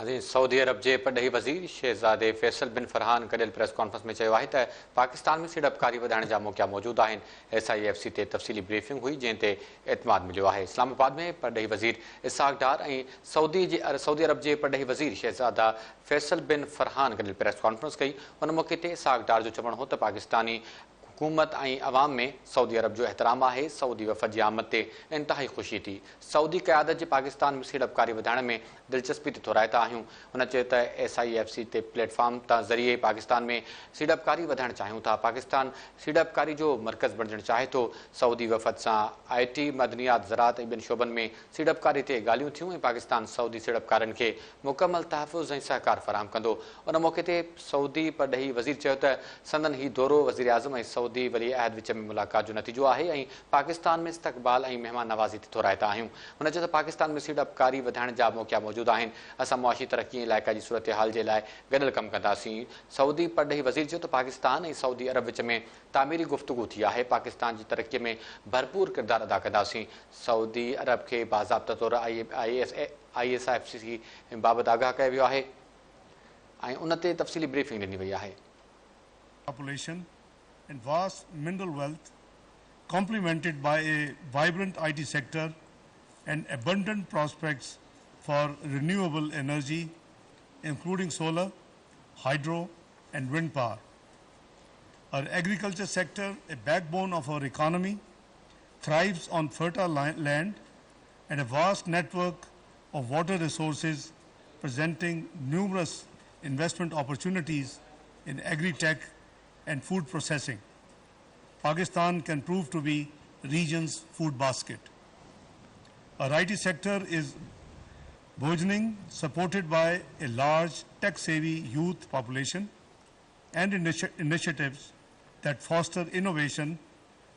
Saudi अरब के पॾही वज़ीर शहज़ादे फैसल बिन Farhan कढियल press conference में चयो आहे त पाकिस्तान में सीड़पकारी वधाइण जा मौक़ा मौजूद आहिनि। SIFC ते तफ़सीली ब्रीफिंग हुई जंहिं ते एतमाद मिलियो आहे। इस्लामाबाद में पॾही वज़ीर इसहाक डार ऐं सऊदी अरब के पॾही वज़ीर शहज़ादा फैसल बिन फरहान कढियल प्रेस कॉन्फ्रेंस कई। उन मौक़े ते इसहाक डार जो चवणु हो त पाकिस्तानी हुकूमत ऐं अवाम में सऊदी अरब जो एहतराम आहे। सऊदी वफ़द जी आमद ते इंतहाई ख़ुशी थी। सऊदी क़यादत जे पाकिस्तान में सीड़पकारी वधाइण में दिलचस्पी ते थोराइता आहियूं। हुन चयो त SIFC ते प्लेटफॉर्म तां ज़रिए पाकिस्तान में सीड़पकारी वधाइण चाहियूं था। पाकिस्तान सीड़पकारी जो मर्कज़ बणजणु चाहे थो। सऊदी वफ़द सां IT, मदनियात, ज़राअत ऐं ॿिनि शोबनि में सीड़पकारी ते ॻाल्हियूं थियूं ऐं पाकिस्तान सऊदी सीड़पकारनि खे मुकमल तहफ़ुज़ ऐं सहकार फ़राहम कंदो। उन मौक़े ते सऊदी पॾही वज़ीर चयो त संदन ही दौरो वज़ीर आज़म ऐं सऊदी वली अहद विच में मुलाक़ात जो नतीजो आहे ऐं पाकिस्तान में इस्तक़बाल ऐं महिमान नवाज़ी ते थोराइता आहियूं। हुन चयो त पाकिस्तान में सीड़पकारी वधाइण जा मौक़ा मौजूद आहिनि। असां मुआशी तरक़ी ऐं इलाइक़े जी सूरत हाल जे लाइ गॾियल कमु कंदासीं। सऊदी पॾही वज़ीर चयो त पाकिस्तान ऐं सऊदी अरब विच में तामीरी गुफ़्तगू थी आहे। पाकिस्तान जी तरक़ीअ में भरपूर किरदारु अदा कंदासीं। सऊदी अरब खे बाज़ाब्ता तौर ISIFC बाबति आगाह कयो वियो आहे ऐं उन ते तफ़सीली ब्रीफिंग ॾिनी वई आहे। Population and vast mineral wealth, complemented by a vibrant IT sector and abundant prospects for renewable energy, including solar, hydro, and wind power. Our agriculture sector, a backbone of our economy, thrives on fertile land and a vast network of water resources, presenting numerous investment opportunities in agri-tech and food processing. Pakistan can prove to be the region's food basket. Our IT sector is burgeoning, supported by a large tech-savvy youth population and initiatives that foster innovation,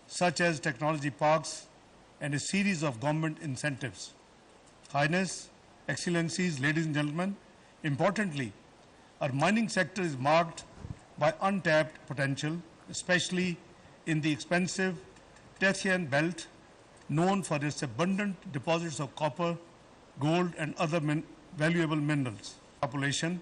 such as technology parks and a series of government incentives. Highness, Excellencies, ladies and gentlemen, importantly, our mining sector is marked by untapped potential, especially in the expensive Tethyan Belt, known for its abundant deposits of copper, gold, and other valuable minerals. Population